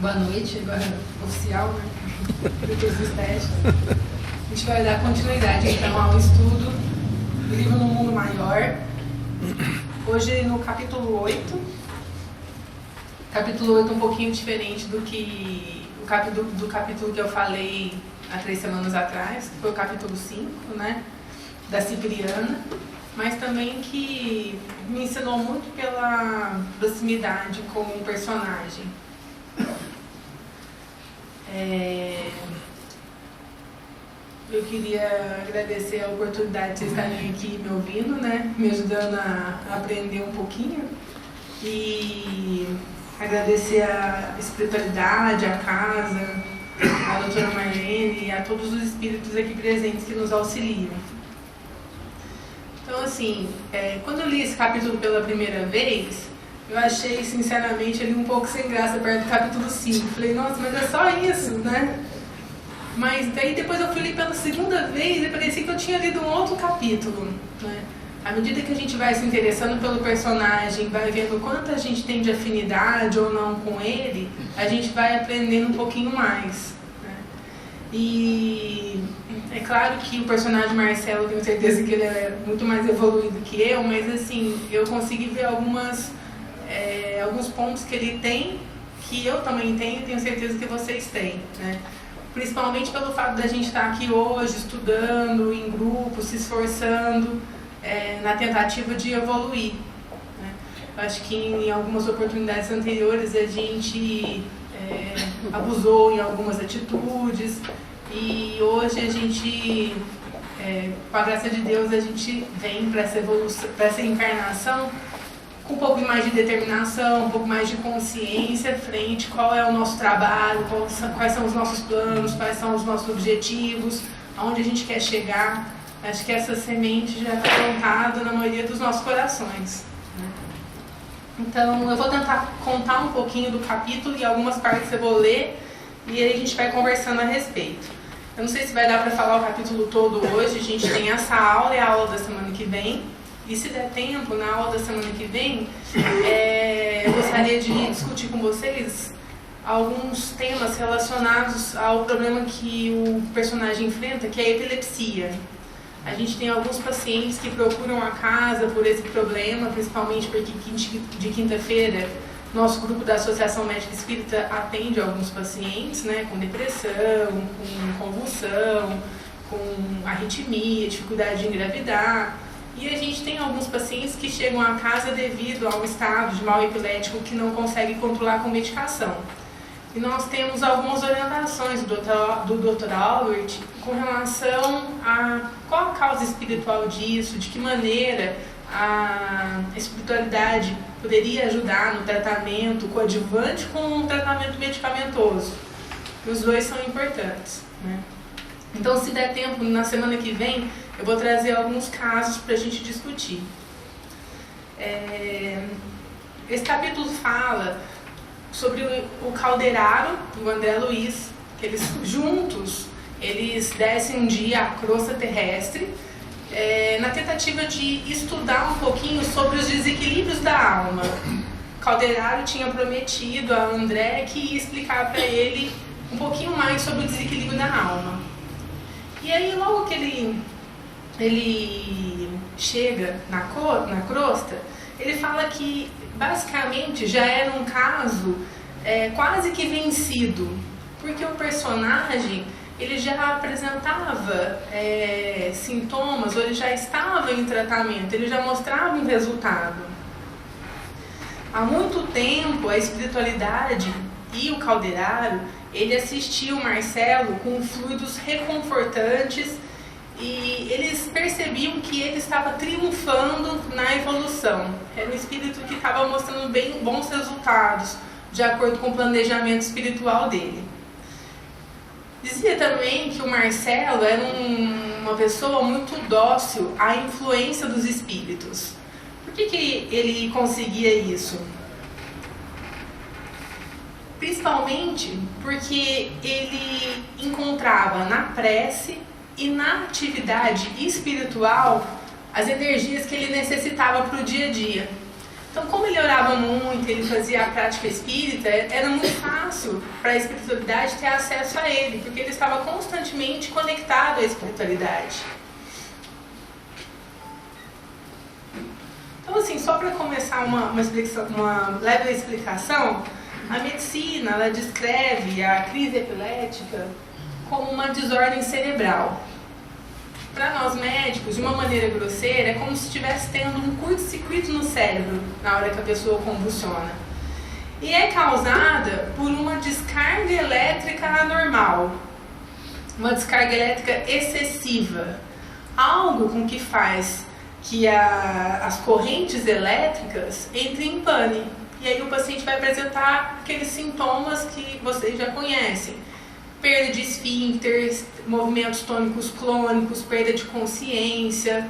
Boa noite, agora oficial, né? Depois dos testes. A gente vai dar continuidade então ao estudo do livro No Mundo Maior. Hoje no capítulo 8. Capítulo 8 um pouquinho diferente do capítulo que eu falei há 3 semanas atrás, que foi o capítulo 5, né? Da Cipriana, mas também que me ensinou muito pela proximidade com o personagem. Eu queria agradecer a oportunidade de vocês estarem aqui me ouvindo, né? Me ajudando a aprender um pouquinho. E agradecer a espiritualidade, a casa, a doutora Marlene e a todos os espíritos aqui presentes que nos auxiliam. Então, assim, quando eu li esse capítulo pela primeira vez, eu achei, sinceramente, ele um pouco sem graça perto do capítulo 5. Falei, nossa, mas é só isso, né? Mas daí depois eu fui ler pela segunda vez e parecia que eu tinha lido um outro capítulo, né? À medida que a gente vai se interessando pelo personagem, vai vendo quanto a gente tem de afinidade ou não com ele, a gente vai aprendendo um pouquinho mais, né? E é claro que o personagem Marcelo, tenho certeza que ele é muito mais evoluído que eu, mas assim, eu consegui ver alguns pontos que ele tem, que eu também tenho certeza que vocês têm, né? Principalmente pelo fato da gente estar aqui hoje, estudando em grupo, se esforçando, na tentativa de evoluir, né? Eu acho que em algumas oportunidades anteriores a gente abusou em algumas atitudes e hoje a gente, com a graça de Deus, a gente vem para essa evolução, para essa encarnação com um pouco mais de determinação, um pouco mais de consciência frente qual é o nosso trabalho, quais são os nossos planos, quais são os nossos objetivos, aonde a gente quer chegar. Acho que essa semente já está plantada na maioria dos nossos corações, né? Então, eu vou tentar contar um pouquinho do capítulo e algumas partes eu vou ler e aí a gente vai conversando a respeito. Eu não sei se vai dar para falar o capítulo todo hoje, a gente tem essa aula e a aula da semana que vem. E se der tempo, na aula da semana que vem, eu gostaria de discutir com vocês alguns temas relacionados ao problema que o personagem enfrenta, que é a epilepsia. A gente tem alguns pacientes que procuram a casa por esse problema, principalmente porque de quinta-feira nosso grupo da Associação Médica Espírita atende alguns pacientes, né, com depressão, com convulsão, com arritmia, dificuldade de engravidar. E a gente tem alguns pacientes que chegam à casa devido a um estado de mal epilético que não consegue controlar com medicação. E nós temos algumas orientações do Dr. Albert com relação a qual a causa espiritual disso, de que maneira a espiritualidade poderia ajudar no tratamento coadjuvante com um tratamento medicamentoso. E os dois são importantes, né? Então, se der tempo, na semana que vem, eu vou trazer alguns casos para a gente discutir. Esse capítulo fala sobre o Calderaro e o André Luiz, que eles juntos, eles descem um dia a crosta terrestre, na tentativa de estudar um pouquinho sobre os desequilíbrios da alma. Calderaro tinha prometido a André que ia explicar para ele um pouquinho mais sobre o desequilíbrio da alma. E aí, logo que ele chega na crosta, ele fala que basicamente já era um caso quase que vencido, porque o personagem ele já apresentava sintomas, ou ele já estava em tratamento, ele já mostrava um resultado. Há muito tempo a espiritualidade e o Calderaro, ele assistia o Marcelo com fluidos reconfortantes e eles percebiam que ele estava triunfando na evolução. Era um espírito que estava mostrando bons resultados, de acordo com o planejamento espiritual dele. Dizia também que o Marcelo era uma pessoa muito dócil à influência dos espíritos. Por que ele conseguia isso? Principalmente porque ele encontrava na prece e na atividade espiritual as energias que ele necessitava para o dia a dia. Então, como ele orava muito, ele fazia a prática espírita, era muito fácil fácil para a espiritualidade ter acesso a ele, porque ele estava constantemente conectado à espiritualidade. Então, assim, só para começar uma leve explicação, a medicina ela descreve a crise epilética como uma desordem cerebral. Para nós médicos, de uma maneira grosseira, é como se estivesse tendo um curto-circuito no cérebro na hora que a pessoa convulsiona. E é causada por uma descarga elétrica anormal, uma descarga elétrica excessiva, algo com que faz que as correntes elétricas entrem em pane. E aí o paciente vai apresentar aqueles sintomas que vocês já conhecem. Perda de esfíncter, movimentos tônicos clônicos, perda de consciência,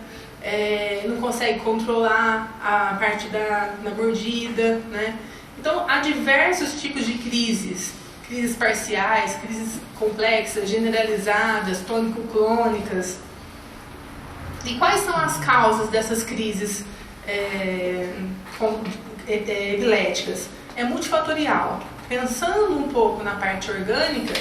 não consegue controlar a parte da mordida, né? Então, há diversos tipos de crises parciais, crises complexas, generalizadas, tônico-clônicas. E quais são as causas dessas crises epiléticas? É multifatorial. Pensando um pouco na parte orgânica,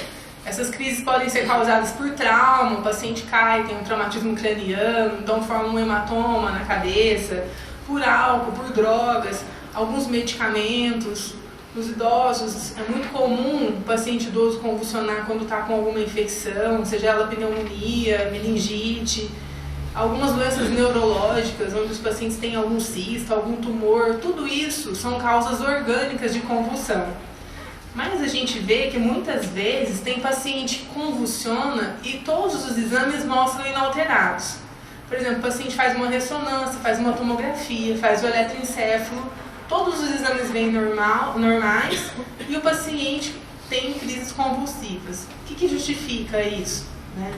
essas crises podem ser causadas por trauma, o paciente cai, tem um traumatismo craniano, então forma um hematoma na cabeça, por álcool, por drogas, alguns medicamentos. Nos idosos, é muito comum o paciente idoso convulsionar quando está com alguma infecção, seja ela pneumonia, meningite, algumas doenças neurológicas, onde os pacientes têm algum cisto, algum tumor, tudo isso são causas orgânicas de convulsão. Mas a gente vê que muitas vezes tem paciente que convulsiona e todos os exames mostram inalterados. Por exemplo, o paciente faz uma ressonância, faz uma tomografia, faz o eletroencefalo, todos os exames vêm normais e o paciente tem crises convulsivas. O que justifica isso, né?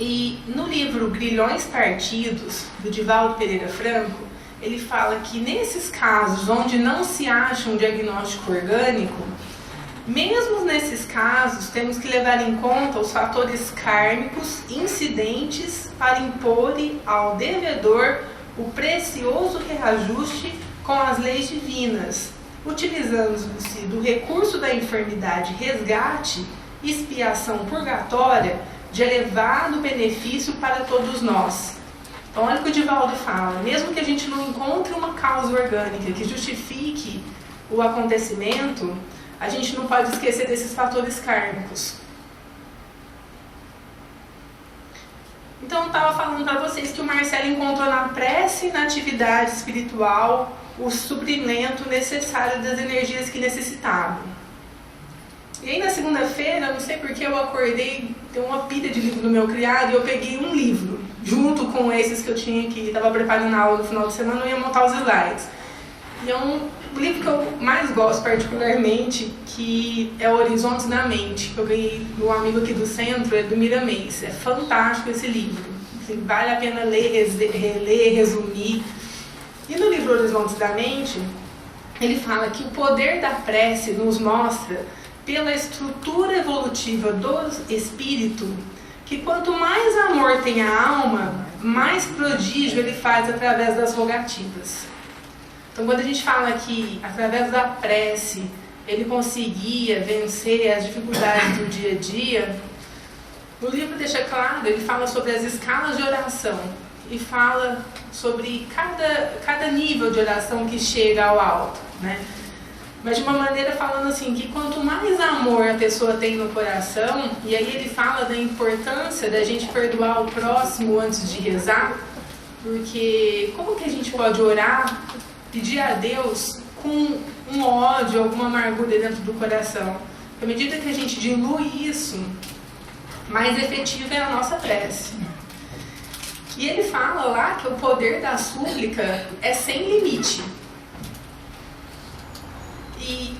E no livro Grilhões Partidos, do Divaldo Pereira Franco, ele fala que nesses casos onde não se acha um diagnóstico orgânico, mesmo nesses casos temos que levar em conta os fatores kármicos incidentes para impor ao devedor o precioso reajuste com as leis divinas, utilizando-se do recurso da enfermidade resgate, expiação purgatória, de elevado benefício para todos nós. Então, olha o que o Divaldo fala, mesmo que a gente não encontre uma causa orgânica que justifique o acontecimento, a gente não pode esquecer desses fatores kármicos. Então, eu estava falando para vocês que o Marcelo encontrou na prece e na atividade espiritual o suprimento necessário das energias que necessitavam. E aí na segunda-feira, não sei porque eu acordei, tem uma pilha de livro no meu criado e eu peguei um livro, junto com esses que eu tinha aqui, estava preparando a aula no final de semana, eu ia montar os slides. E é um livro que eu mais gosto particularmente, que é Horizontes da Mente, que eu ganhei de um amigo aqui do centro, é do Miramês. É fantástico esse livro, assim, vale a pena ler, reler, resumir. E no livro Horizontes da Mente, ele fala que o poder da prece nos mostra, pela estrutura evolutiva do espírito, que quanto mais amor tem a alma, mais prodígio ele faz através das rogativas. Então, quando a gente fala que através da prece ele conseguia vencer as dificuldades do dia a dia, o livro deixa claro, ele fala sobre as escalas de oração e fala sobre cada nível de oração que chega ao alto, né? Mas de uma maneira falando assim, que quanto mais amor a pessoa tem no coração, e aí ele fala da importância da gente perdoar o próximo antes de rezar, porque como que a gente pode orar, pedir a Deus com um ódio, alguma amargura dentro do coração? À medida que a gente dilui isso, mais efetiva é a nossa prece. E ele fala lá que o poder da súplica é sem limite. E,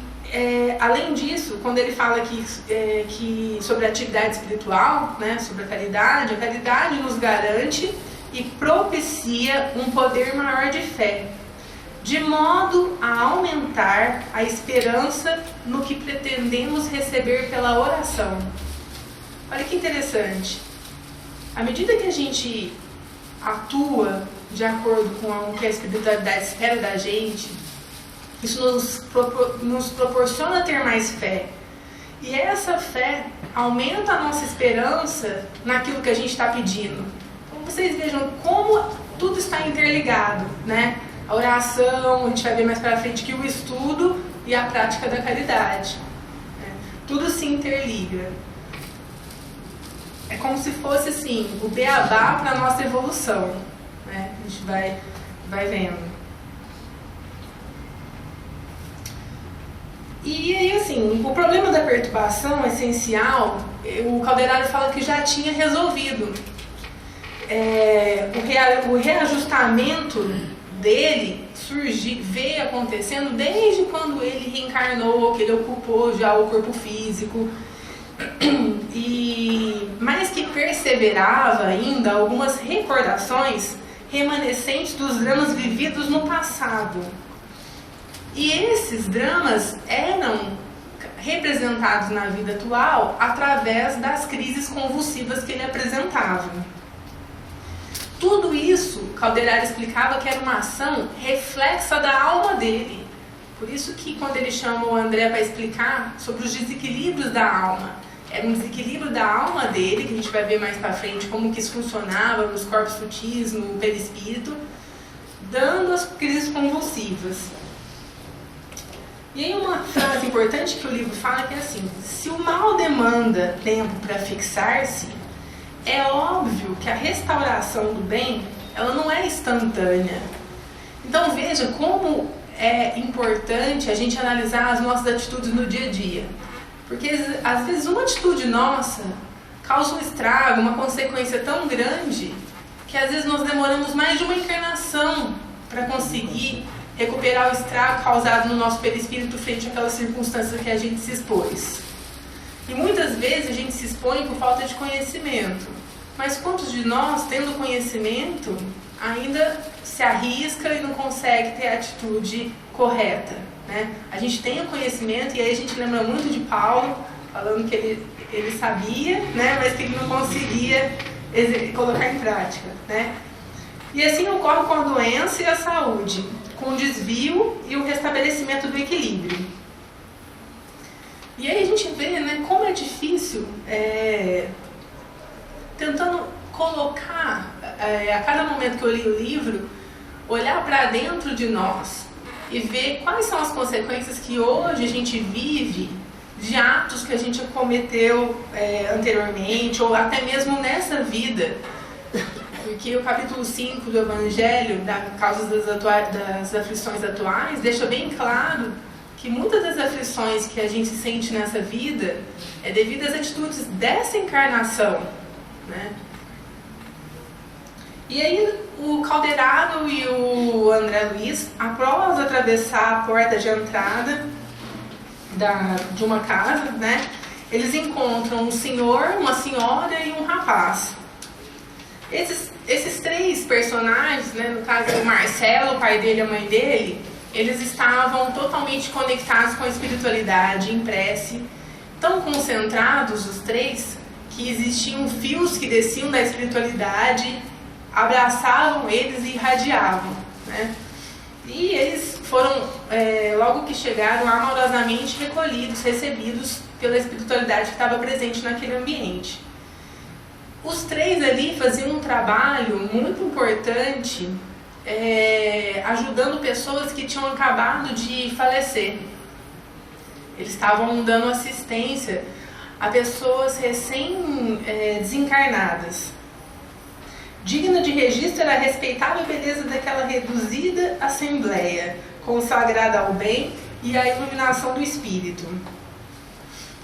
além disso, quando ele fala que sobre a atividade espiritual, né, sobre a caridade nos garante e propicia um poder maior de fé, de modo a aumentar a esperança no que pretendemos receber pela oração. Olha que interessante. À medida que a gente atua de acordo com o que a espiritualidade espera da gente, Isso nos proporciona ter mais fé. E essa fé aumenta a nossa esperança naquilo que a gente está pedindo. Então vocês vejam como tudo está interligado, né? A oração, a gente vai ver mais para frente que o estudo e a prática da caridade, né? Tudo se interliga. É como se fosse assim, o beabá para a nossa evolução, né? A gente vai vendo. E aí, assim, o problema da perturbação essencial, o Calderaro fala que já tinha resolvido. O reajustamento dele veio acontecendo desde quando ele reencarnou, que ele ocupou já o corpo físico, mas que perseverava ainda algumas recordações remanescentes dos dramas vividos no passado. E esses dramas eram representados na vida atual através das crises convulsivas que ele apresentava. Tudo isso, Calderaro explicava que era uma ação reflexa da alma dele. Por isso que quando ele chama o André para explicar sobre os desequilíbrios da alma, era um desequilíbrio da alma dele, que a gente vai ver mais para frente como que isso funcionava nos corpos sutis, no perispírito, dando as crises convulsivas. E aí uma frase importante que o livro fala que é assim: se o mal demanda tempo para fixar-se, é óbvio que a restauração do bem, ela não é instantânea. Então veja como é importante a gente analisar as nossas atitudes no dia a dia. Porque às vezes uma atitude nossa causa um estrago, uma consequência tão grande, que às vezes nós demoramos mais de uma encarnação para conseguir recuperar o estrago causado no nosso perispírito frente àquelas circunstâncias que a gente se expôs. E muitas vezes a gente se expõe por falta de conhecimento. Mas quantos de nós, tendo conhecimento, ainda se arrisca e não consegue ter a atitude correta, né? A gente tem o conhecimento e aí a gente lembra muito de Paulo, falando que ele sabia, né, mas que ele não conseguia colocar em prática, né? E assim ocorre com a doença e a saúde, com o desvio e o restabelecimento do equilíbrio. E aí a gente vê, né, como é difícil, tentando colocar, a cada momento que eu li o livro, olhar para dentro de nós e ver quais são as consequências que hoje a gente vive de atos que a gente cometeu anteriormente, ou até mesmo nessa vida. Porque o capítulo 5 do Evangelho, da causa das aflições atuais, deixa bem claro que muitas das aflições que a gente sente nessa vida é devido às atitudes dessa encarnação, né? E aí o Calderaro e o André Luiz, após atravessar a porta de entrada de uma casa, né, eles encontram um senhor, uma senhora e um rapaz. Esses três personagens, né, no caso o Marcelo, o pai dele e a mãe dele, eles estavam totalmente conectados com a espiritualidade, em prece, tão concentrados os três, que existiam fios que desciam da espiritualidade, abraçavam eles e irradiavam, né? E eles foram, logo que chegaram, amorosamente recebidos pela espiritualidade que estava presente naquele ambiente. Os três ali faziam um trabalho muito importante, ajudando pessoas que tinham acabado de falecer. Eles estavam dando assistência a pessoas recém-desencarnadas. Digna de registro era a respeitável beleza daquela reduzida assembleia, consagrada ao bem e à iluminação do espírito.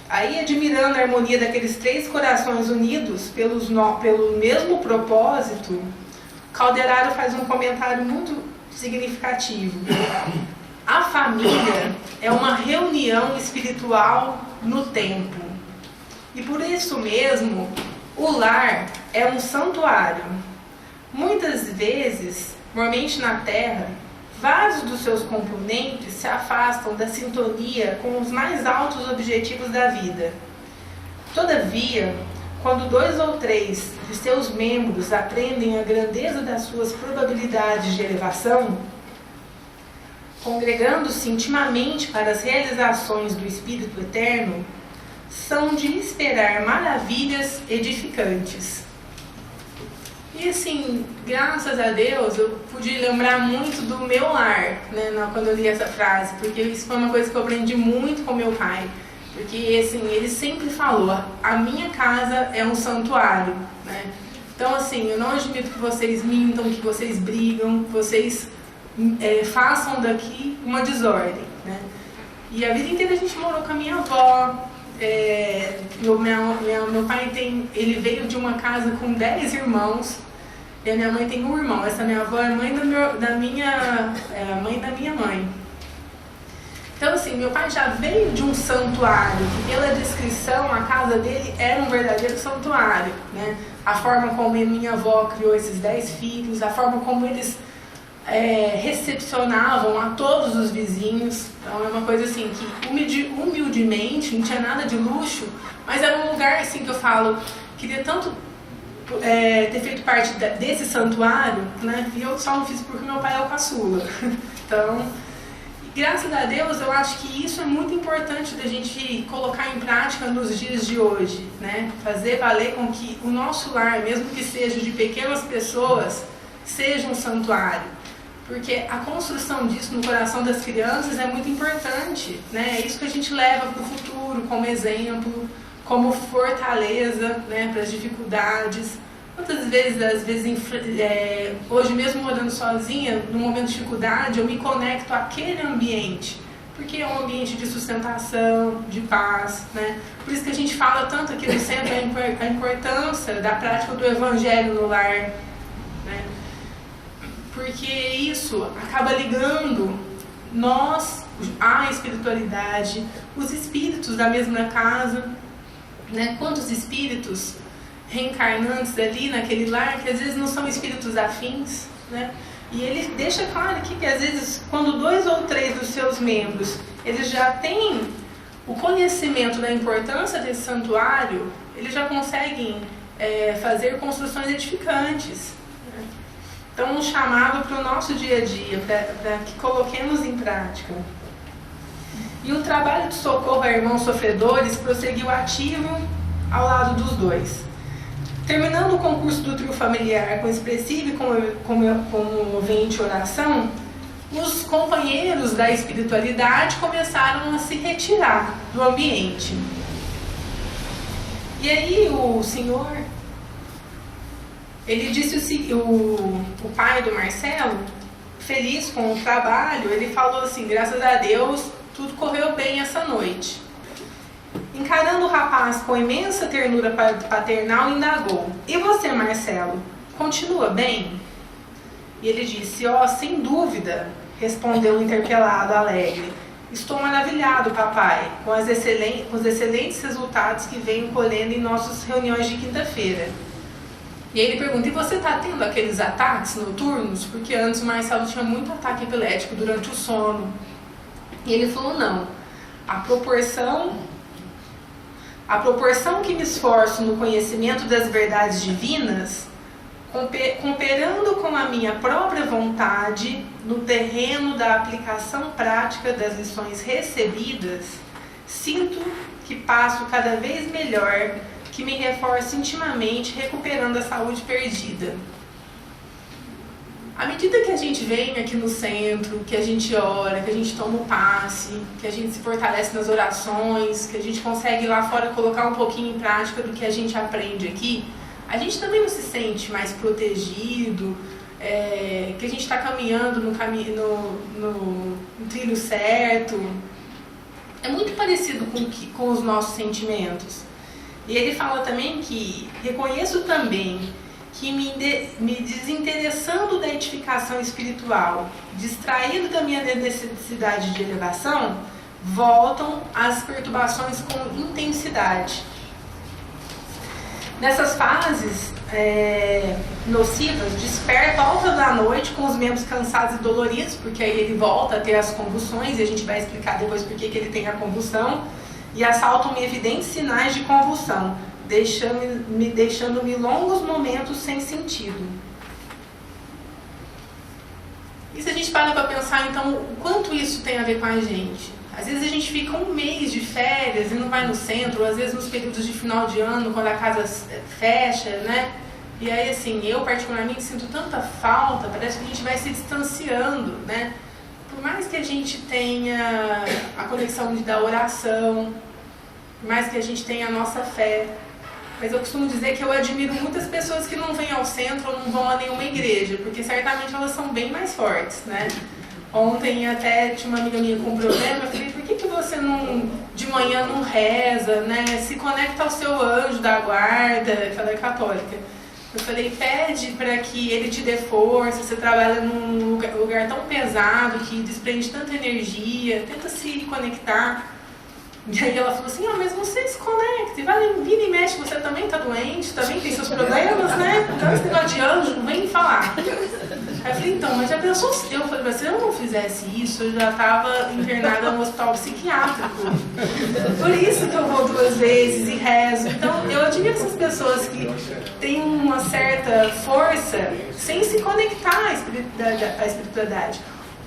Aí, admirando a harmonia daqueles três corações unidos pelo mesmo propósito, Calderaro faz um comentário muito significativo. A família é uma reunião espiritual no tempo. E por isso mesmo, o lar é um santuário. Muitas vezes, normalmente na Terra, vários dos seus componentes se afastam da sintonia com os mais altos objetivos da vida. Todavia, quando 2 ou 3 de seus membros aprendem a grandeza das suas probabilidades de elevação, congregando-se intimamente para as realizações do Espírito Eterno, são de esperar maravilhas edificantes. E assim, graças a Deus, eu pude lembrar muito do meu lar, né, quando eu li essa frase, porque isso foi uma coisa que eu aprendi muito com meu pai. Porque assim, ele sempre falou, a minha casa é um santuário, né? Então assim, eu não admito que vocês mintam, que vocês brigam, que vocês façam daqui uma desordem, né? E a vida inteira a gente morou com a minha avó. Meu pai ele veio de uma casa com 10 irmãos. E a minha mãe tem um irmão. Essa minha avó é mãe da minha mãe. Então assim, meu pai já veio de um santuário, que pela descrição a casa dele era um verdadeiro santuário, né? A forma como minha avó criou esses 10 filhos, a forma como eles recepcionavam a todos os vizinhos. Então é uma coisa assim que humildemente, não tinha nada de luxo, mas era um lugar assim que eu falo, queria tanto ter feito parte desse santuário, né? E eu só não fiz porque meu pai é o caçula. Então, graças a Deus, eu acho que isso é muito importante da gente colocar em prática nos dias de hoje, né? Fazer valer com que o nosso lar, mesmo que seja de pequenas pessoas, seja um santuário. Porque a construção disso no coração das crianças é muito importante, né? É isso que a gente leva para o futuro como exemplo, como fortaleza, né, para as dificuldades. Quantas vezes, hoje mesmo morando sozinha, num momento de dificuldade, eu me conecto àquele ambiente, porque é um ambiente de sustentação, de paz, né? Por isso que a gente fala tanto aqui no centro a importância da prática do evangelho no lar, né? Porque isso acaba ligando nós à espiritualidade, os espíritos da mesma casa, né? Quantos espíritos reencarnantes ali naquele lar, que às vezes não são espíritos afins, né? E ele deixa claro aqui que às vezes, quando 2 ou 3 dos seus membros, eles já têm o conhecimento da importância desse santuário, eles já conseguem fazer construções edificantes, né? Então, um chamado para o nosso dia a dia, para que coloquemos em prática. E o trabalho de socorro a irmãos sofredores prosseguiu ativo ao lado dos dois. Terminando o concurso do trio familiar com expressiva e comovente oração, os companheiros da espiritualidade começaram a se retirar do ambiente. E aí o senhor, ele disse o pai do Marcelo, feliz com o trabalho, ele falou assim, graças a Deus, tudo correu bem essa noite. Encarando o rapaz com imensa ternura paternal, indagou, e você, Marcelo, continua bem? E ele disse, sem dúvida, respondeu o interpelado alegre. Estou maravilhado, papai, com os excelentes resultados que venho colhendo em nossas reuniões de quinta-feira. E aí ele pergunta, e você está tendo aqueles ataques noturnos? Porque antes o Marcelo tinha muito ataque epilético durante o sono. E ele falou, não. A proporção que me esforço no conhecimento das verdades divinas, cooperando com a minha própria vontade no terreno da aplicação prática das lições recebidas, sinto que passo cada vez melhor, que me reforço intimamente, recuperando a saúde perdida. À medida que a gente vem aqui no centro, que a gente ora, que a gente toma o passe, que a gente se fortalece nas orações, que a gente consegue lá fora colocar um pouquinho em prática do que a gente aprende aqui, a gente também não se sente mais protegido, que a gente está caminhando no trilho certo. É muito parecido com os nossos sentimentos. E ele fala também que reconheço também que me desinteressando da edificação espiritual, distraído da minha necessidade de elevação, voltam as perturbações com intensidade. Nessas fases nocivas, desperta alta da noite com os membros cansados e doloridos, porque aí ele volta a ter as convulsões, e a gente vai explicar depois por que ele tem a convulsão, e assaltam-me evidentes sinais de convulsão, deixando-me longos momentos sem sentido. E se a gente para pensar, então, o quanto isso tem a ver com a gente? Às vezes a gente fica um mês de férias e não vai no centro, ou às vezes nos períodos de final de ano, quando a casa fecha, né? E aí, assim, eu particularmente sinto tanta falta, parece que a gente vai se distanciando, né? Por mais que a gente tenha a conexão da oração, por mais que a gente tenha a nossa fé, mas eu costumo dizer que eu admiro muitas pessoas que não vêm ao centro ou não vão a nenhuma igreja, porque certamente elas são bem mais fortes, né? Ontem até tinha uma amiga minha com um problema, eu falei, por que você não, de manhã não reza, né? Se conecta ao seu anjo da guarda, que ela é católica. Eu falei, pede para que ele te dê força, você trabalha num lugar tão pesado, que desprende tanta energia, tenta se conectar. E aí ela falou assim, mas você se conecta, vai vir e mexe, você também está doente, também tem seus problemas, né? Então esse negócio de anjo, não vem me falar. Aí eu falei, então, mas já pensou se eu falei, se eu não fizesse isso, eu já estava internada no hospital psiquiátrico. Por isso que eu vou 2 vezes e rezo. Então, eu admiro essas pessoas que têm uma certa força sem se conectar à espiritualidade.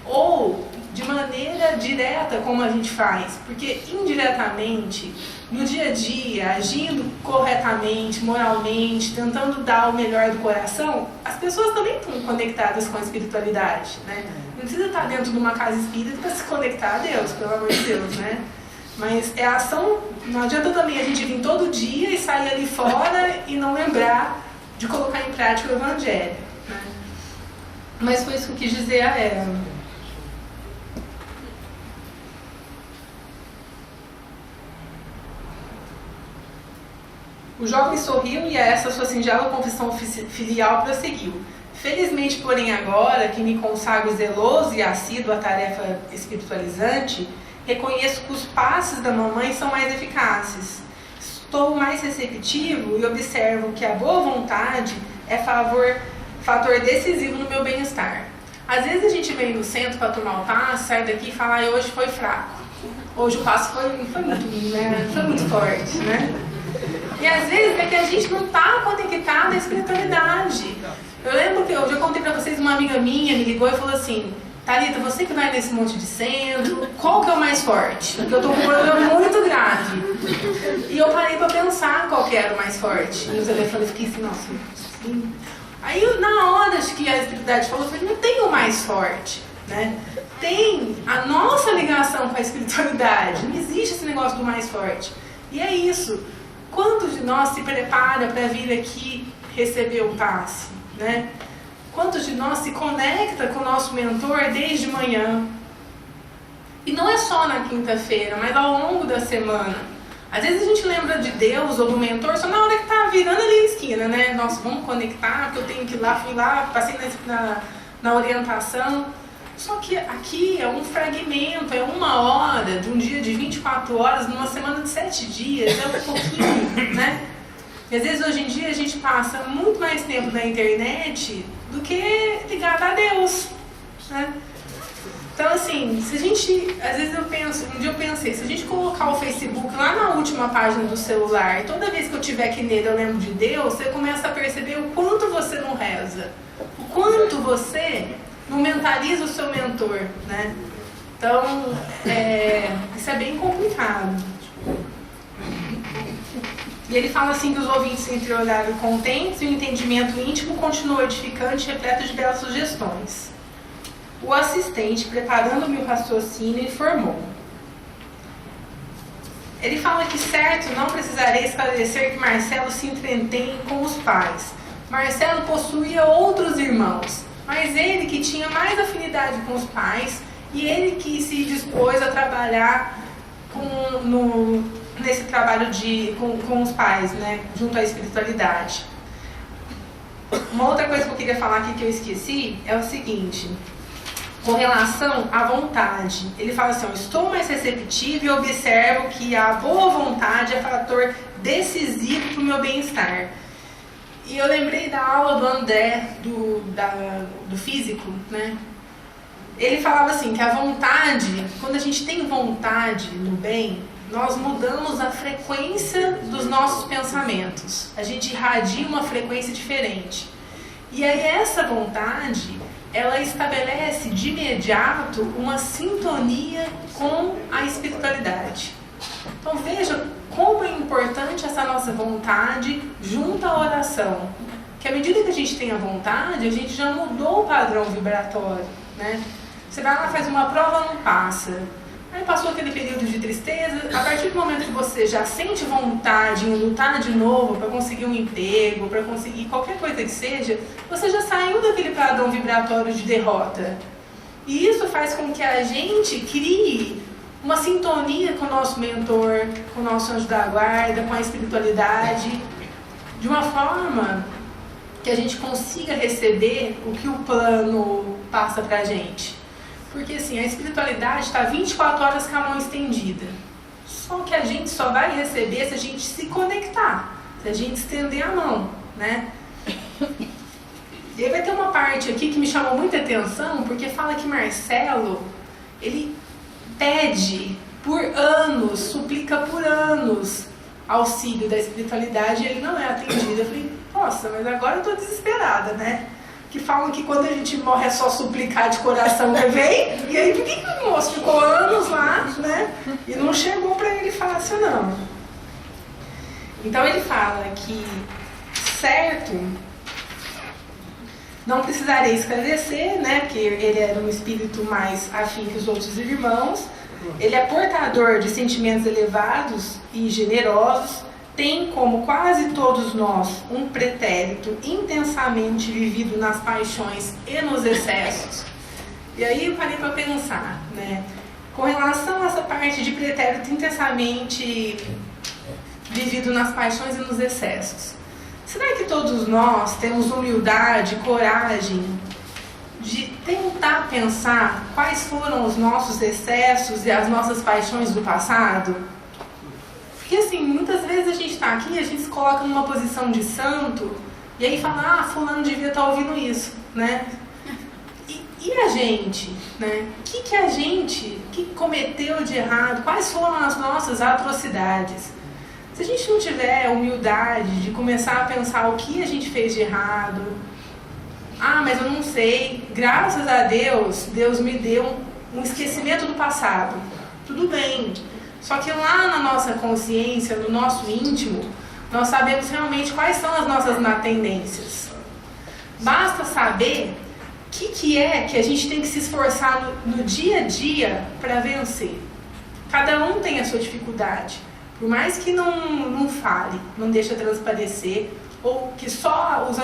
Ou de maneira direta, como a gente faz. Porque, indiretamente, no dia a dia, agindo corretamente, moralmente, tentando dar o melhor do coração, as pessoas também estão conectadas com a espiritualidade, né? Não precisa estar dentro de uma casa espírita para se conectar a Deus, pelo amor de Deus, né? Mas é a ação, não adianta também a gente vir todo dia e sair ali fora e não lembrar de colocar em prática o Evangelho, né? Mas foi isso que eu quis dizer a ela. O jovem sorriu e a essa sua singela confissão filial prosseguiu. Felizmente, porém, agora que me consagro zeloso e assíduo à tarefa espiritualizante, reconheço que os passos da mamãe são mais eficazes. Estou mais receptivo e observo que a boa vontade é fator decisivo no meu bem-estar. Às vezes a gente vem no centro para tomar o passo, sai daqui e fala, hoje foi fraco. Hoje o passo foi muito forte, né? E às vezes é que a gente não está conectado à espiritualidade. Eu lembro que eu já contei para vocês, uma amiga minha me ligou e falou assim, Thalita, você que vai nesse monte de centro, qual que é o mais forte? Porque eu estou com um problema muito grave. E eu parei para pensar qual que era o mais forte. E no telefone eu fiquei assim, nossa, sim. Aí na hora que a espiritualidade falou, eu falei, não tem o mais forte, né? Tem a nossa ligação com a espiritualidade. Não existe esse negócio do mais forte. E é isso. Quantos de nós se prepara para vir aqui receber o passe, né? Quantos de nós se conecta com o nosso mentor desde manhã? E não é só na quinta-feira, mas ao longo da semana. Às vezes a gente lembra de Deus ou do mentor só na hora que está virando ali a esquina, né? Nossa, vamos conectar, porque eu tenho que ir lá, fui lá, passei na orientação. Só que aqui é um fragmento, é 1 hora de um dia de 24 horas, numa semana de 7 dias, é um pouquinho, né? E às vezes hoje em dia a gente passa muito mais tempo na internet do que ligado a Deus, né? Então assim, se a gente, às vezes eu penso, um dia eu pensei, se a gente colocar o Facebook lá na última página do celular, e toda vez que eu tiver que nele eu lembro de Deus, você começa a perceber o quanto você não reza, o quanto você não mentaliza o seu mentor, né? Então, isso é bem complicado. E ele fala assim que os ouvintes se entreolharam contentes e o entendimento íntimo continuou edificante e repleto de belas sugestões. O assistente, preparando-me o raciocínio, informou. Ele fala que, certo, não precisarei esclarecer que Marcelo se entretém com os pais. Marcelo possuía outros irmãos, mas ele que tinha mais afinidade com os pais e ele que se dispôs a trabalhar nesse trabalho com os pais, né, junto à espiritualidade. Uma outra coisa que eu queria falar aqui que eu esqueci é o seguinte, com relação à vontade. Ele fala assim, estou mais receptivo e observo que a boa vontade é fator decisivo para o meu bem-estar. E eu lembrei da aula do André, do físico, né? Ele falava assim, que a vontade, quando a gente tem vontade no bem, nós mudamos a frequência dos nossos pensamentos. A gente irradia uma frequência diferente. E aí essa vontade ela estabelece de imediato uma sintonia com a espiritualidade. Então veja como é importante essa nossa vontade junto à oração. Que à medida que a gente tem a vontade, a gente já mudou o padrão vibratório, né? Você vai lá, faz uma prova, não passa. Aí passou aquele período de tristeza, a partir do momento que você já sente vontade em lutar de novo para conseguir um emprego, para conseguir qualquer coisa que seja, você já saiu daquele padrão vibratório de derrota. E isso faz com que a gente crie uma sintonia com o nosso mentor, com o nosso anjo da guarda, com a espiritualidade, de uma forma que a gente consiga receber o que o plano passa para a gente. Porque assim, a espiritualidade está 24 horas com a mão estendida. Só que a gente só vai receber se a gente se conectar, se a gente estender a mão, né? E aí vai ter uma parte aqui que me chamou muita atenção, porque fala que Marcelo, ele pede por anos, suplica por anos auxílio da espiritualidade e ele não é atendido. Eu falei, nossa, mas agora eu estou desesperada, né? Que falam que quando a gente morre é só suplicar de coração que vem, e aí por que o moço ficou anos lá, né? E não chegou para ele fácil, não. Então ele fala que, certo, não precisarei esclarecer, né? Porque ele era um espírito mais afim que os outros irmãos. Ele é portador de sentimentos elevados e generosos, tem, como quase todos nós, um pretérito intensamente vivido nas paixões e nos excessos. E aí eu parei para pensar, né? Com relação a essa parte de pretérito intensamente vivido nas paixões e nos excessos, será que todos nós temos humildade, coragem de tentar pensar quais foram os nossos excessos e as nossas paixões do passado? Porque assim, muitas vezes a gente está aqui, a gente se coloca numa posição de santo e aí fala, ah, fulano devia estar ouvindo isso, né? E a gente, né? O que a gente cometeu de errado? Quais foram as nossas atrocidades? Se a gente não tiver humildade de começar a pensar o que a gente fez de errado, ah, mas eu não sei, graças a Deus, Deus me deu um esquecimento do passado. Tudo bem. Só que lá na nossa consciência, no nosso íntimo, nós sabemos realmente quais são as nossas má tendências. Basta saber o que é que a gente tem que se esforçar no dia a dia para vencer. Cada um tem a sua dificuldade. Por mais que não fale, não deixe transparecer, ou que só os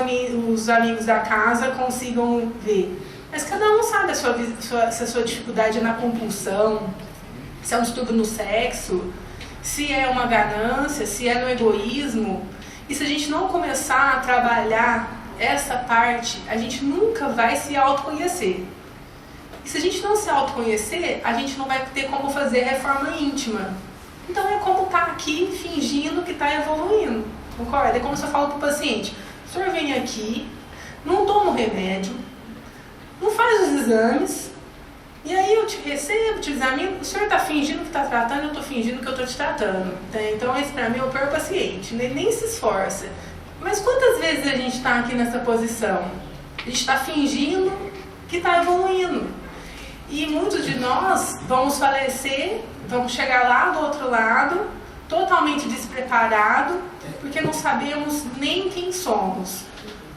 amigos da casa consigam ver. Mas cada um sabe se a sua dificuldade é na compulsão, se é um distúrbio no sexo, se é uma ganância, se é no egoísmo. E se a gente não começar a trabalhar essa parte, a gente nunca vai se autoconhecer. E se a gente não se autoconhecer, a gente não vai ter como fazer reforma íntima. Então é como estar aqui fingindo que está evoluindo, concorda? É como se eu falo para o paciente, o senhor vem aqui, não toma o remédio, não faz os exames, e aí eu te recebo, te examino, o senhor está fingindo que está tratando, eu estou fingindo que eu estou te tratando. Então esse para mim é o pior paciente, nem se esforça. Mas quantas vezes a gente está aqui nessa posição? A gente está fingindo que está evoluindo. E muitos de nós vamos falecer, vamos chegar lá do outro lado, totalmente despreparado, porque não sabemos nem quem somos.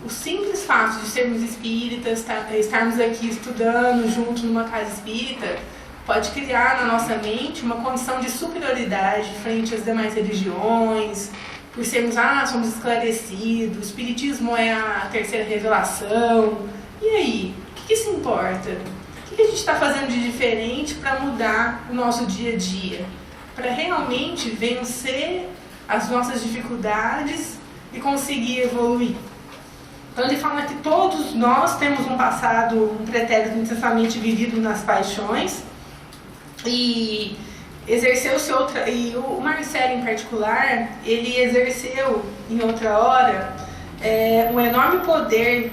O simples fato de sermos espíritas, estarmos aqui estudando junto numa casa espírita, pode criar na nossa mente uma condição de superioridade frente às demais religiões, por sermos, somos esclarecidos, o espiritismo é a terceira revelação. E aí, o que isso importa? O que a gente está fazendo de diferente para mudar o nosso dia a dia? Para realmente vencer as nossas dificuldades e conseguir evoluir. Então ele fala que todos nós temos um passado, um pretérito intensamente vivido nas paixões e exerceu-se outra, e o Marcelo em particular, ele exerceu em outra hora um enorme poder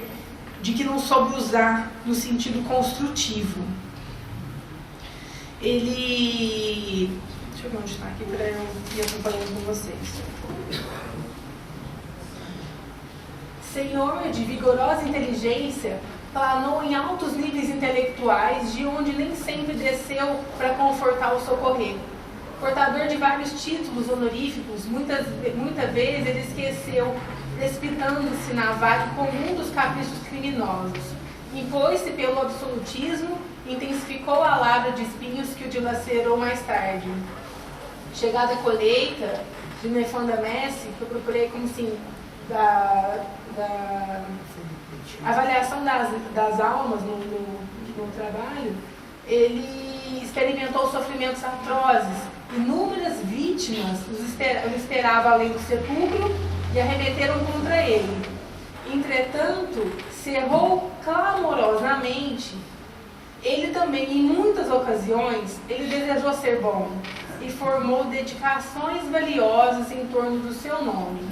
de que não soube usar no sentido construtivo. Ele... Deixa eu mostrar aqui para eu ir acompanhando com vocês. Senhor de vigorosa inteligência, planou em altos níveis intelectuais, de onde nem sempre desceu para confortar ou socorrer. Portador de vários títulos honoríficos, muitas vezes ele esqueceu, precipitando-se na vaga comum dos caprichos criminosos. Impôs-se pelo absolutismo, intensificou a lavra de espinhos que o dilacerou mais tarde. Chegada a colheita de Nefanda Messi, que eu procurei como assim, da avaliação das almas no trabalho, ele experimentou sofrimentos atrozes. Inúmeras vítimas o esperavam além do sepulcro e arremeteram contra ele. Entretanto, cerrou clamorosamente. Ele também, em muitas ocasiões, ele desejou ser bom e formou dedicações valiosas em torno do seu nome.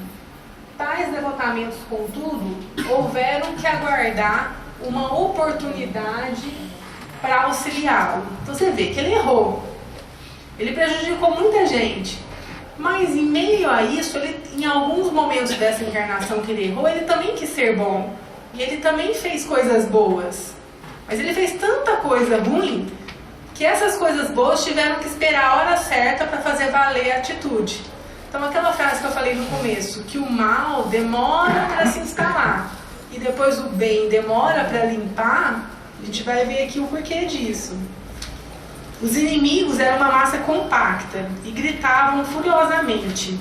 Tais devotamentos, contudo, houveram que aguardar uma oportunidade para auxiliá-lo. Então você vê que ele errou. Ele prejudicou muita gente. Mas em meio a isso, ele, em alguns momentos dessa encarnação que ele errou, ele também quis ser bom. E ele também fez coisas boas. Mas ele fez tanta coisa ruim que essas coisas boas tiveram que esperar a hora certa para fazer valer a atitude. Então aquela frase que eu falei no começo, que o mal demora para se instalar e depois o bem demora para limpar, a gente vai ver aqui o porquê disso. Os inimigos eram uma massa compacta e gritavam furiosamente.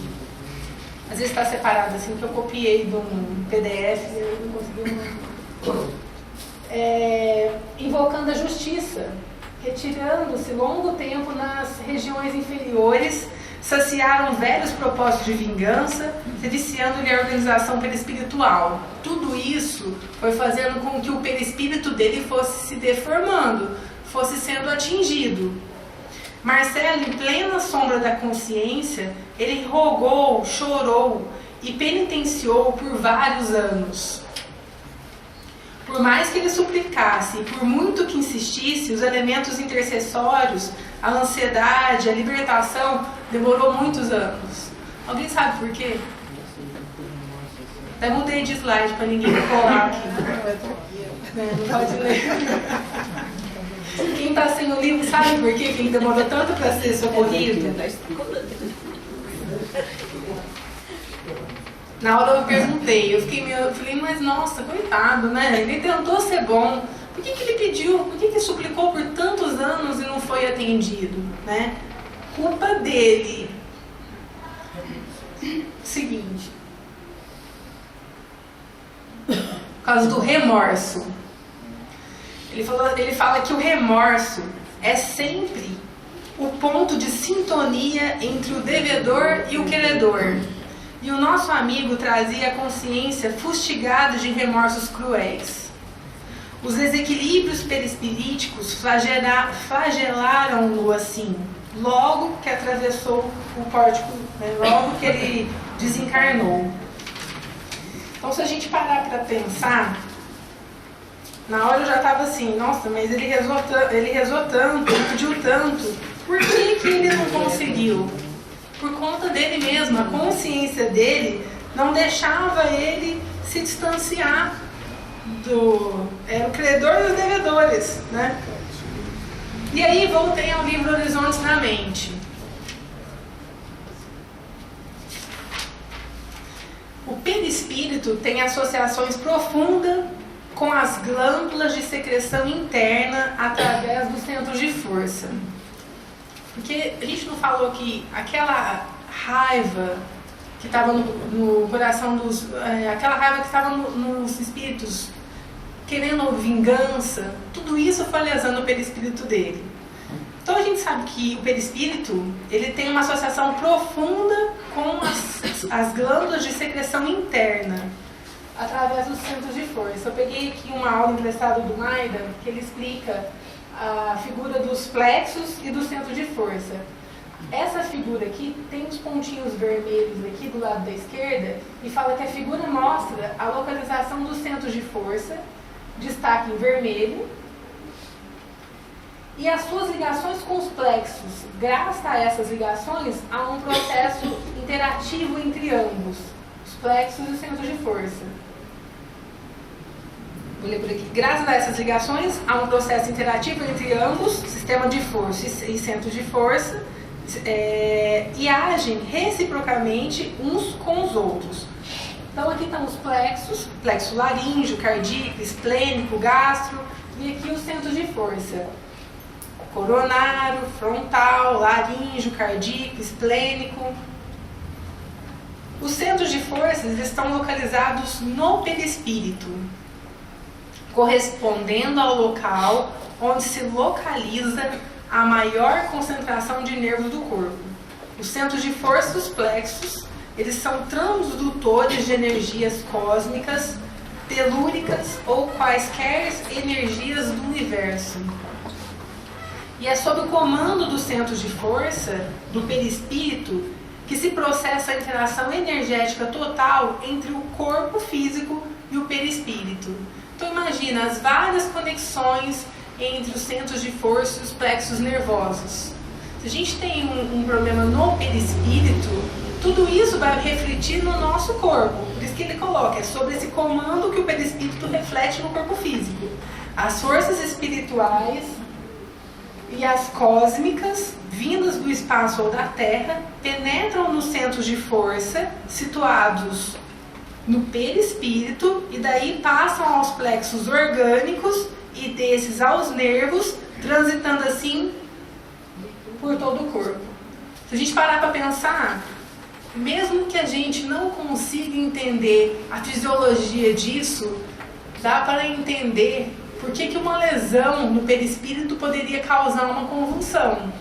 Às vezes está separado assim, que eu copiei de um PDF e eu não consegui. Invocando a justiça, retirando-se longo tempo nas regiões inferiores, saciaram velhos propósitos de vingança, viciando-lhe a organização perispiritual. Tudo isso foi fazendo com que o perispírito dele fosse se deformando, fosse sendo atingido. Marcelo, em plena sombra da consciência, ele rogou, chorou e penitenciou por vários anos. Por mais que ele suplicasse e por muito que insistisse, os elementos intercessórios, a ansiedade, a libertação, demorou muitos anos. Alguém sabe por quê? Até mudei de slide para ninguém colar aqui. Não pode ler. Quem está sem o livro sabe por quê que ele demorou tanto para ser socorrido? Na hora eu perguntei, eu falei, mas nossa, coitado, né? Ele tentou ser bom. Por que ele pediu, por que ele suplicou por tantos anos e não foi atendido, né? Culpa dele. Seguinte. Por causa do remorso. Ele fala que o remorso é sempre o ponto de sintonia entre o devedor e o credor. E o nosso amigo trazia a consciência fustigada de remorsos cruéis. Os desequilíbrios perispiríticos flagelaram-no assim, logo que atravessou o pórtico, né, logo que ele desencarnou. Então, se a gente parar para pensar, na hora eu já estava assim, nossa, mas ele rezou tanto, ele pediu tanto, por que ele não conseguiu? Por conta dele mesmo, a consciência dele não deixava ele se distanciar era o credor e os devedores, né? E aí voltei ao livro Horizontes na Mente. O perispírito tem associações profundas com as glândulas de secreção interna através dos centros de força. Porque a gente não falou que aquela raiva que estava no coração aquela raiva que estava nos espíritos querendo vingança, tudo isso foi lesando o perispírito dele. Então a gente sabe que o perispírito ele tem uma associação profunda com as glândulas de secreção interna através dos centros de força. Eu peguei aqui uma aula emprestada do Maida que ele explica a figura dos plexos e do centro de força. Essa figura aqui tem os pontinhos vermelhos aqui do lado da esquerda e fala que a figura mostra a localização dos centros de força, destaque em vermelho, e as suas ligações com os plexos. Graças a essas ligações, há um processo interativo entre ambos, os plexos e os centros de força. vou ler por aqui. Graças a essas ligações, há um processo interativo entre ambos, sistema de força e centro de força, e agem reciprocamente uns com os outros. Então aqui estão os plexos, plexo laríngeo, cardíaco, esplênico, gastro, e aqui os centros de força. Coronário, frontal, laríngeo, cardíaco, esplênico. Os centros de forças estão localizados no perispírito, correspondendo ao local onde se localiza a maior concentração de nervos do corpo. Os centros de força dos plexos, eles são transdutores de energias cósmicas, telúricas ou quaisquer energias do universo. E é sob o comando dos centros de força, do perispírito, que se processa a interação energética total entre o corpo físico e o perispírito. Então imagina as várias conexões entre os centros de força e os plexos nervosos. Se a gente tem um problema no perispírito, tudo isso vai refletir no nosso corpo. Por isso que ele coloca, é sobre esse comando que o perispírito reflete no corpo físico. As forças espirituais e as cósmicas, vindas do espaço ou da Terra, penetram nos centros de força, situados no perispírito, e daí passam aos plexos orgânicos, e desses aos nervos, transitando assim por todo o corpo. Se a gente parar para pensar, mesmo que a gente não consiga entender a fisiologia disso, dá para entender por que uma lesão no perispírito poderia causar uma convulsão.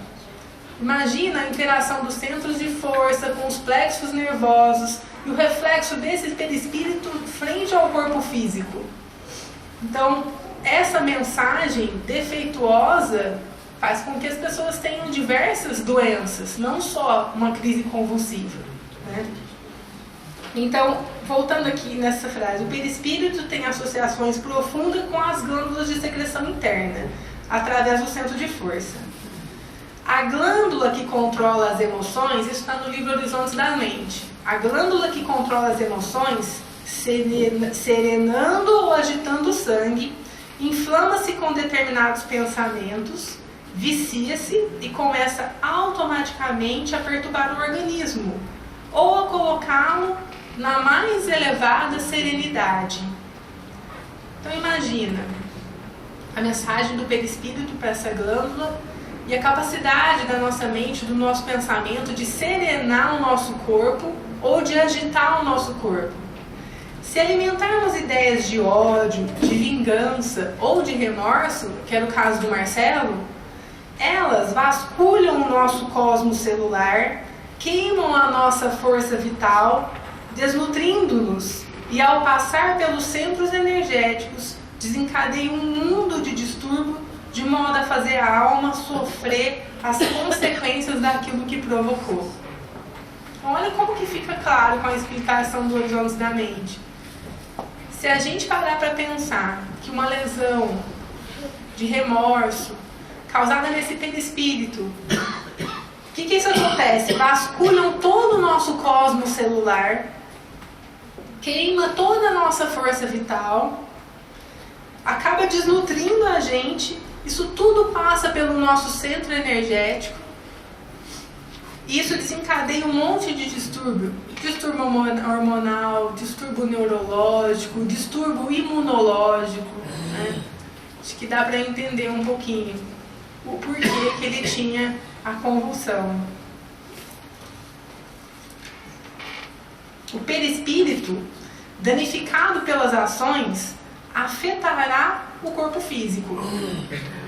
Imagina a interação dos centros de força com os plexos nervosos e o reflexo desse perispírito frente ao corpo físico. Então, essa mensagem defeituosa faz com que as pessoas tenham diversas doenças, não só uma crise convulsiva, né? Então, voltando aqui nessa frase, o perispírito tem associações profundas com as glândulas de secreção interna, através do centro de força. A glândula que controla as emoções, isso está no livro Horizontes da Mente. A glândula que controla as emoções, serenando ou agitando o sangue, inflama-se com determinados pensamentos, vicia-se e começa automaticamente a perturbar o organismo, ou a colocá-lo na mais elevada serenidade. Então imagina a mensagem do perispírito para essa glândula e a capacidade da nossa mente, do nosso pensamento de serenar o nosso corpo ou de agitar o nosso corpo. Se alimentarmos ideias de ódio, de vingança ou de remorso, que era o caso do Marcelo, elas vasculham o nosso cosmos celular, queimam a nossa força vital, desnutrindo-nos, e ao passar pelos centros energéticos, desencadeiam um mundo de distúrbio, de modo a fazer a alma sofrer as consequências daquilo que provocou. Então, olha como que fica claro com a explicação do Horizontes da Mente. Se a gente parar para pensar que uma lesão de remorso causada nesse perispírito, o que isso acontece? Vasculham todo o nosso cosmos celular, queima toda a nossa força vital, acaba desnutrindo a gente, isso tudo passa pelo nosso centro energético, e isso desencadeia um monte de distúrbio. Distúrbio hormonal, distúrbio neurológico, distúrbio imunológico, né? Acho que dá para entender um pouquinho o porquê que ele tinha a convulsão. O perispírito, danificado pelas ações, afetará o corpo físico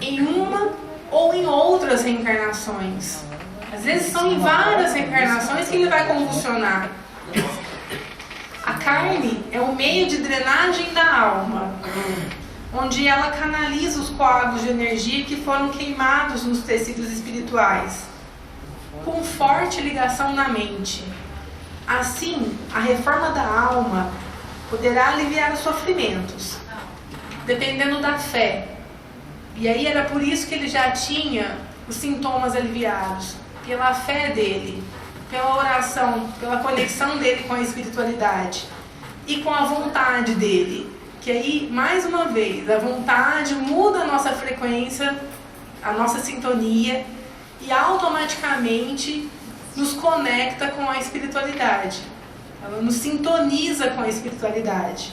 em uma ou em outras reencarnações. Às vezes são em várias reencarnações que ele vai convulsionar. A carne é o meio de drenagem da alma, onde ela canaliza os coágulos de energia que foram queimados nos tecidos espirituais, com forte ligação na mente. Assim, a reforma da alma poderá aliviar os sofrimentos, dependendo da fé. E aí era por isso que ele já tinha os sintomas aliviados, pela fé dele, pela oração, pela conexão dele com a espiritualidade e com a vontade dele que aí, mais uma vez, a vontade muda a nossa frequência, a nossa sintonia, e automaticamente nos conecta com a espiritualidade. Ela nos sintoniza com a espiritualidade.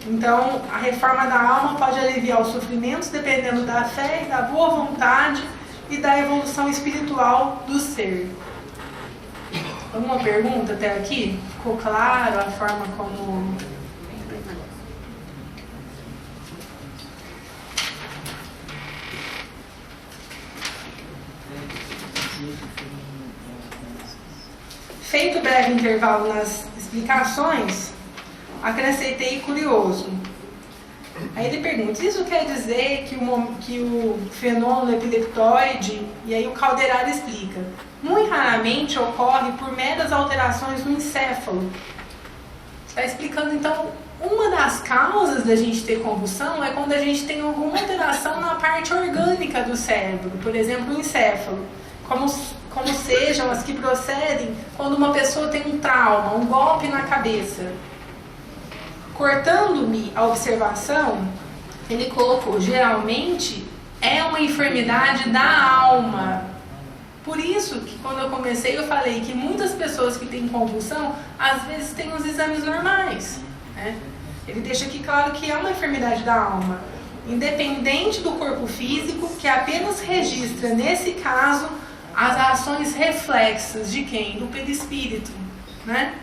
Então, a reforma da alma pode aliviar os sofrimentos dependendo da fé e da boa vontade e da evolução espiritual do ser. Alguma pergunta até aqui? Ficou claro a forma como... Feito breve intervalo nas explicações, acrescentei curioso. Aí ele pergunta, isso quer dizer que o fenômeno epileptoide, e aí o Calderaro explica, muito raramente ocorre por meras alterações no encéfalo. Está explicando então, uma das causas da gente ter convulsão é quando a gente tem alguma alteração na parte orgânica do cérebro, por exemplo, o encéfalo, como sejam as que procedem quando uma pessoa tem um trauma, um golpe na cabeça. Cortando-me a observação, ele colocou, geralmente é uma enfermidade da alma. Por isso que quando eu comecei eu falei que muitas pessoas que têm convulsão, às vezes têm os exames normais, né? Ele deixa aqui claro que é uma enfermidade da alma, independente do corpo físico, que apenas registra, nesse caso, as ações reflexas de quem? Do perispírito, né?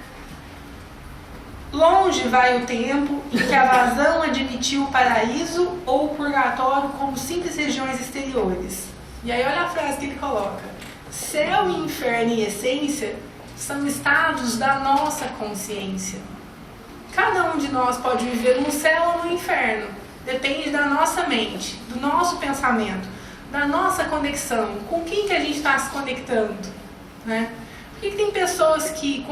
Longe vai o tempo em que a razão admitiu o paraíso ou o purgatório como simples regiões exteriores. E aí olha a frase que ele coloca. Céu e inferno em essência são estados da nossa consciência. Cada um de nós pode viver no céu ou no inferno. Depende da nossa mente, do nosso pensamento, da nossa conexão. Com quem que a gente está se conectando, né? Por que tem pessoas que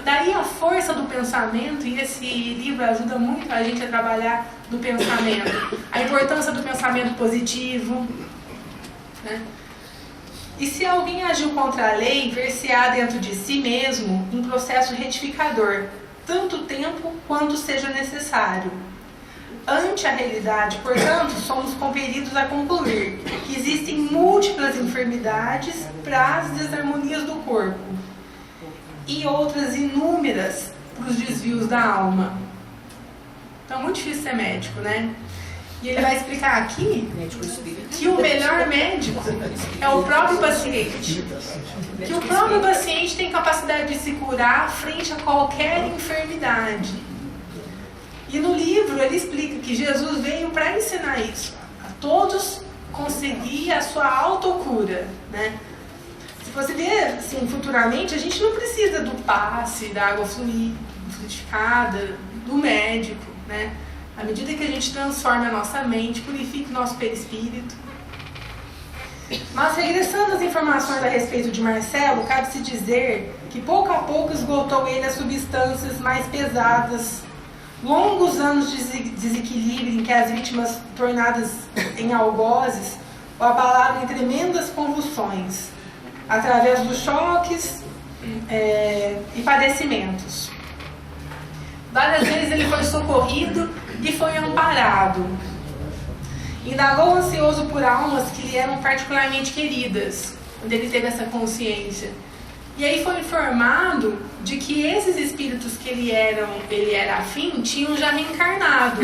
daí a força do pensamento, e esse livro ajuda muito a gente a trabalhar do pensamento, a importância do pensamento positivo, né? E se alguém agiu contra a lei, ver-se-á dentro de si mesmo em processo retificador, tanto tempo quanto seja necessário. Ante a realidade, portanto, somos compelidos a concluir que existem múltiplas enfermidades para as desarmonias do corpo e outras inúmeras para os desvios da alma. Então é muito difícil ser médico, né? E ele vai explicar aqui que o melhor médico é o próprio paciente. Que o próprio paciente tem capacidade de se curar frente a qualquer enfermidade. E no livro ele explica que Jesus veio para ensinar isso. A todos conseguir a sua autocura, né? Se você ver, assim, futuramente, a gente não precisa do passe, da água fluidificada, do médico, né? À medida que a gente transforma a nossa mente, purifica o nosso perispírito. Mas, regressando às informações a respeito de Marcelo, cabe-se dizer que pouco a pouco esgotou ele as substâncias mais pesadas, longos anos de desequilíbrio em que as vítimas, tornadas em algozes, o abalaram em tremendas convulsões, através dos choques e padecimentos. Várias vezes ele foi socorrido e foi amparado. Indagou ansioso por almas que lhe eram particularmente queridas, quando ele teve essa consciência. E aí foi informado de que esses espíritos que ele era afim tinham já reencarnado.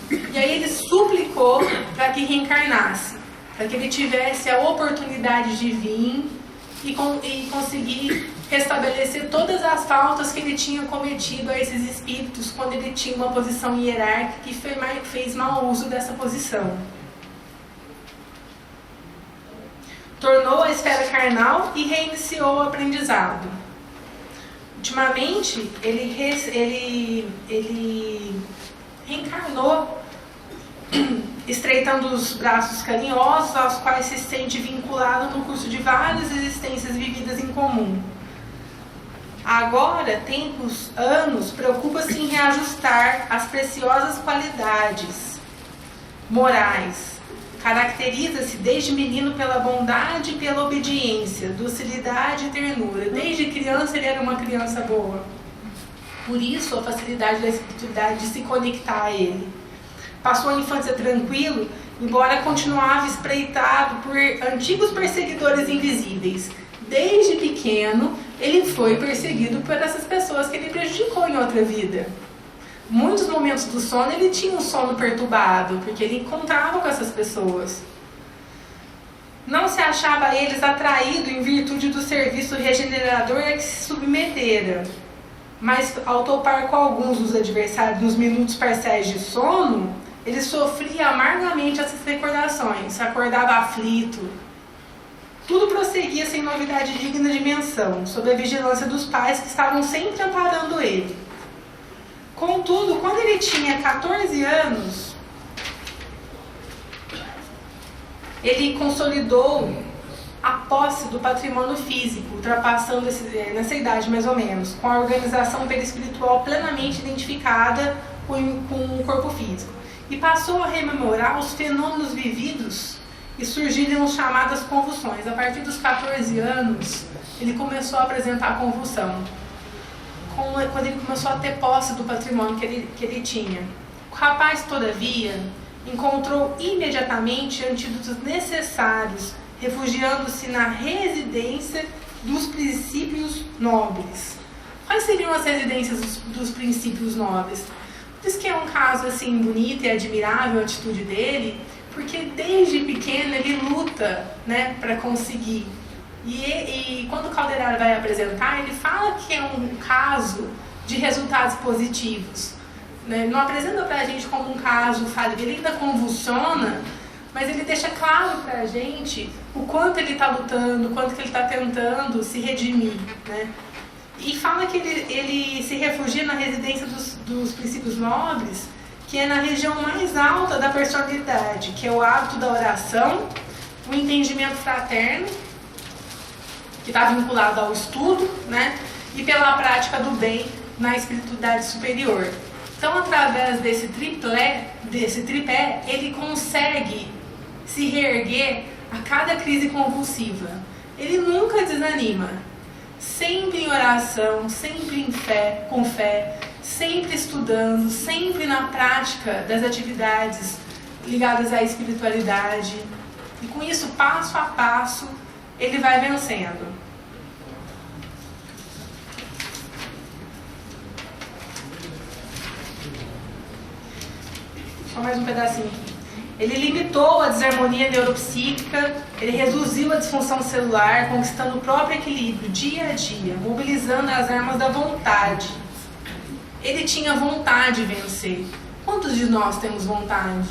E aí ele suplicou para que reencarnasse, para que ele tivesse a oportunidade de vir e conseguir restabelecer todas as faltas que ele tinha cometido a esses espíritos quando ele tinha uma posição hierárquica e fez mau uso dessa posição. Tornou a esfera carnal e reiniciou o aprendizado. Ultimamente, ele reencarnou, estreitando os braços carinhosos, aos quais se sente vinculado no curso de várias existências vividas em comum. Agora, tempos, anos, preocupa-se em reajustar as preciosas qualidades morais. Caracteriza-se desde menino pela bondade e pela obediência, docilidade e ternura. Desde criança ele era uma criança boa. Por isso, a facilidade da espiritualidade de se conectar a ele. Passou a infância tranquilo, embora continuava espreitado por antigos perseguidores invisíveis. Desde pequeno, ele foi perseguido por essas pessoas que ele prejudicou em outra vida. Muitos momentos do sono, ele tinha um sono perturbado, porque ele encontrava com essas pessoas. Não se achava a eles atraído em virtude do serviço regenerador a que se submetera. Mas, ao topar com alguns dos adversários nos minutos parciais de sono, ele sofria amargamente essas recordações, acordava aflito. Tudo prosseguia sem novidade digna de menção, sob a vigilância dos pais que estavam sempre amparando ele. Contudo, quando ele tinha 14 anos, ele consolidou a posse do patrimônio físico, ultrapassando nessa idade mais ou menos, com a organização perispiritual plenamente identificada com o corpo físico. E passou a rememorar os fenômenos vividos e surgiram as chamadas convulsões. A partir dos 14 anos, ele começou a apresentar convulsão. Quando ele começou a ter posse do patrimônio que ele tinha. O rapaz, todavia, encontrou imediatamente antídotos necessários, refugiando-se na residência dos princípios nobres. Quais seriam as residências dos princípios nobres? Diz que é um caso assim bonito e admirável a atitude dele, porque desde pequeno ele luta, né, para conseguir. E quando o Calderaro vai apresentar, ele fala que é um caso de resultados positivos. Né? Não apresenta para a gente como um caso falho, ele ainda convulsiona, mas ele deixa claro para a gente o quanto ele está lutando, o quanto que ele está tentando se redimir. Né? E fala que ele se refugia na residência dos princípios nobres, que é na região mais alta da personalidade, que é o hábito da oração, o entendimento fraterno, que está vinculado ao estudo, né? E pela prática do bem na espiritualidade superior. Então, através desse tripé, ele consegue se reerguer a cada crise convulsiva. Ele nunca desanima. Sempre em oração, sempre em fé, com fé, sempre estudando, sempre na prática das atividades ligadas à espiritualidade. E com isso, passo a passo, ele vai vencendo. Só mais um pedacinho aqui. Ele limitou a desarmonia neuropsíquica, ele reduziu a disfunção celular, conquistando o próprio equilíbrio dia a dia, mobilizando as armas da vontade. Ele tinha vontade de vencer. Quantos de nós temos vontade?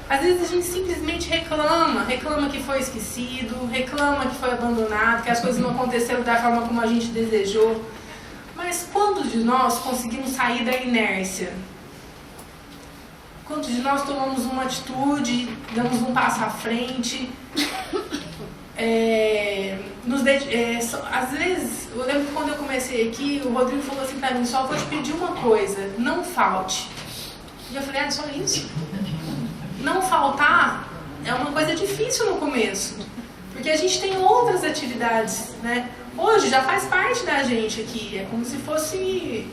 Às vezes a gente simplesmente reclama que foi esquecido, reclama que foi abandonado, que as coisas não aconteceram da forma como a gente desejou. Mas quantos de nós conseguimos sair da inércia? Quantos de nós tomamos uma atitude, damos um passo à frente? Às vezes, eu lembro que quando eu comecei aqui, o Rodrigo falou assim pra mim, só vou te pedir uma coisa, não falte. E eu falei, só isso? Não faltar é uma coisa difícil no começo, porque a gente tem outras atividades, né? Hoje já faz parte da gente aqui, é como se fosse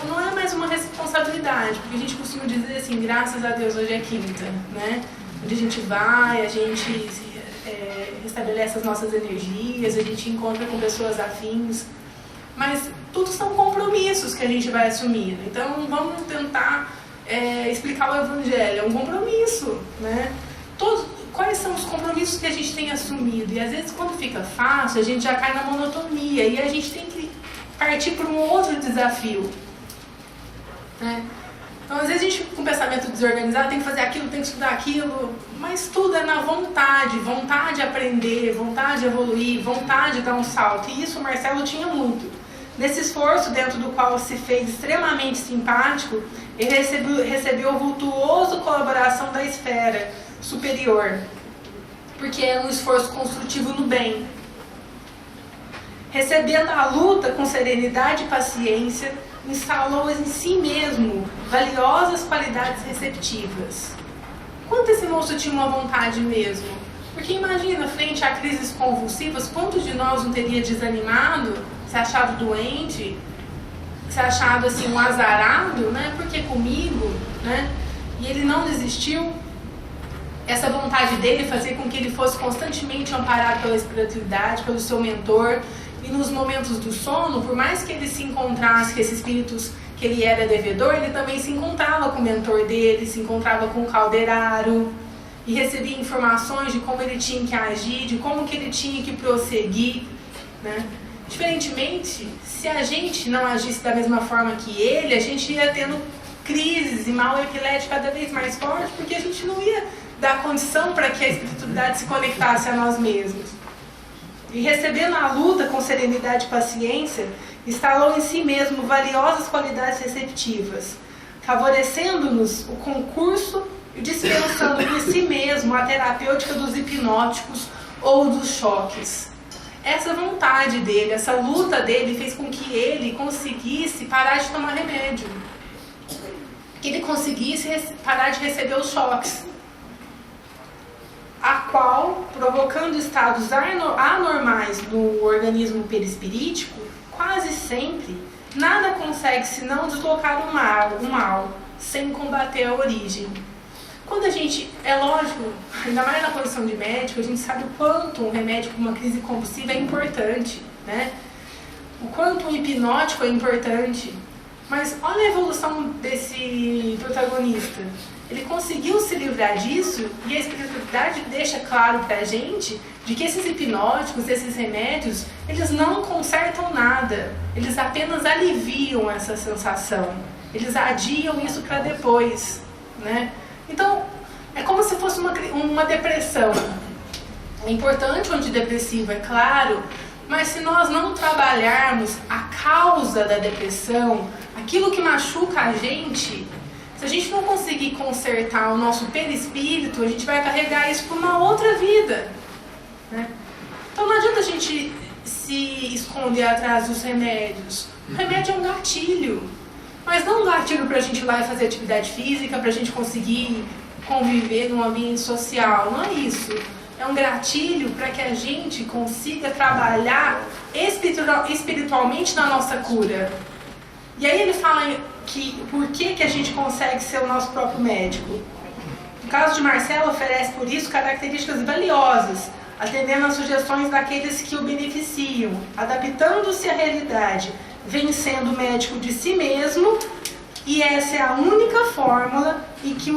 não é mais uma responsabilidade, porque a gente costuma dizer assim, graças a Deus hoje é quinta, né? Onde a gente vai, a gente restabelece as nossas energias, a gente encontra com pessoas afins, mas tudo são compromissos que a gente vai assumindo. Então vamos tentar explicar o Evangelho, é um compromisso, né? Quais são os compromissos que a gente tem assumido? E às vezes quando fica fácil, a gente já cai na monotonia e a gente tem que partir para um outro desafio, né? Então às vezes a gente com um pensamento desorganizado tem que fazer aquilo, tem que estudar aquilo, mas tudo é na vontade de aprender, vontade de evoluir, vontade de dar um salto. E isso o Marcelo tinha muito. Nesse esforço dentro do qual se fez extremamente simpático, ele recebeu a vultuosa colaboração da esfera superior, porque era um esforço construtivo no bem. Recebendo a luta com serenidade e paciência, instalou em si mesmo valiosas qualidades receptivas. Quanto esse moço tinha uma vontade mesmo? Porque imagina, frente a crises convulsivas, quantos de nós não teria desanimado, se achado doente, ser achado assim um azarado, né? Porque comigo, né? E ele não desistiu. Essa vontade dele fazer com que ele fosse constantemente amparado pela espiritualidade, pelo seu mentor. E nos momentos do sono, por mais que ele se encontrasse com esses espíritos que ele era devedor, ele também se encontrava com o mentor dele, se encontrava com o calderaro e recebia informações de como ele tinha que agir, de como que ele tinha que prosseguir, né? Diferentemente, se a gente não agisse da mesma forma que ele, a gente ia tendo crises e mal epilético cada vez mais forte, porque a gente não ia dar condição para que a espiritualidade se conectasse a nós mesmos. E recebendo a luta com serenidade e paciência, instalou em si mesmo valiosas qualidades receptivas, favorecendo-nos o concurso e dispensando por si mesmo a terapêutica dos hipnóticos ou dos choques. Essa vontade dele, essa luta dele fez com que ele conseguisse parar de tomar remédio, que ele conseguisse parar de receber os choques, a qual, provocando estados anormais no organismo perispirítico, quase sempre, nada consegue senão deslocar o mal, sem combater a origem. Quando a gente, é lógico, ainda mais na posição de médico, a gente sabe o quanto um remédio para uma crise convulsiva é importante, né? O quanto um hipnótico é importante. Mas olha a evolução desse protagonista. Ele conseguiu se livrar disso e a espiritualidade deixa claro para a gente de que esses hipnóticos, esses remédios, eles não consertam nada. Eles apenas aliviam essa sensação. Eles adiam isso para depois, né? Então, é como se fosse uma depressão. É importante o antidepressivo, é claro, mas se nós não trabalharmos a causa da depressão, aquilo que machuca a gente, se a gente não conseguir consertar o nosso perispírito, a gente vai carregar isso para uma outra vida, né? Então não adianta a gente se esconder atrás dos remédios. O remédio é um gatilho. Mas não um gatilho para a gente ir lá e fazer atividade física, para a gente conseguir conviver num ambiente social. Não é isso. É um gatilho para que a gente consiga trabalhar espiritualmente na nossa cura. E aí ele fala que por que a gente consegue ser o nosso próprio médico. No caso de Marcelo, oferece por isso características valiosas, atendendo às sugestões daqueles que o beneficiam, adaptando-se à realidade, vem sendo médico de si mesmo, e essa é a única fórmula em que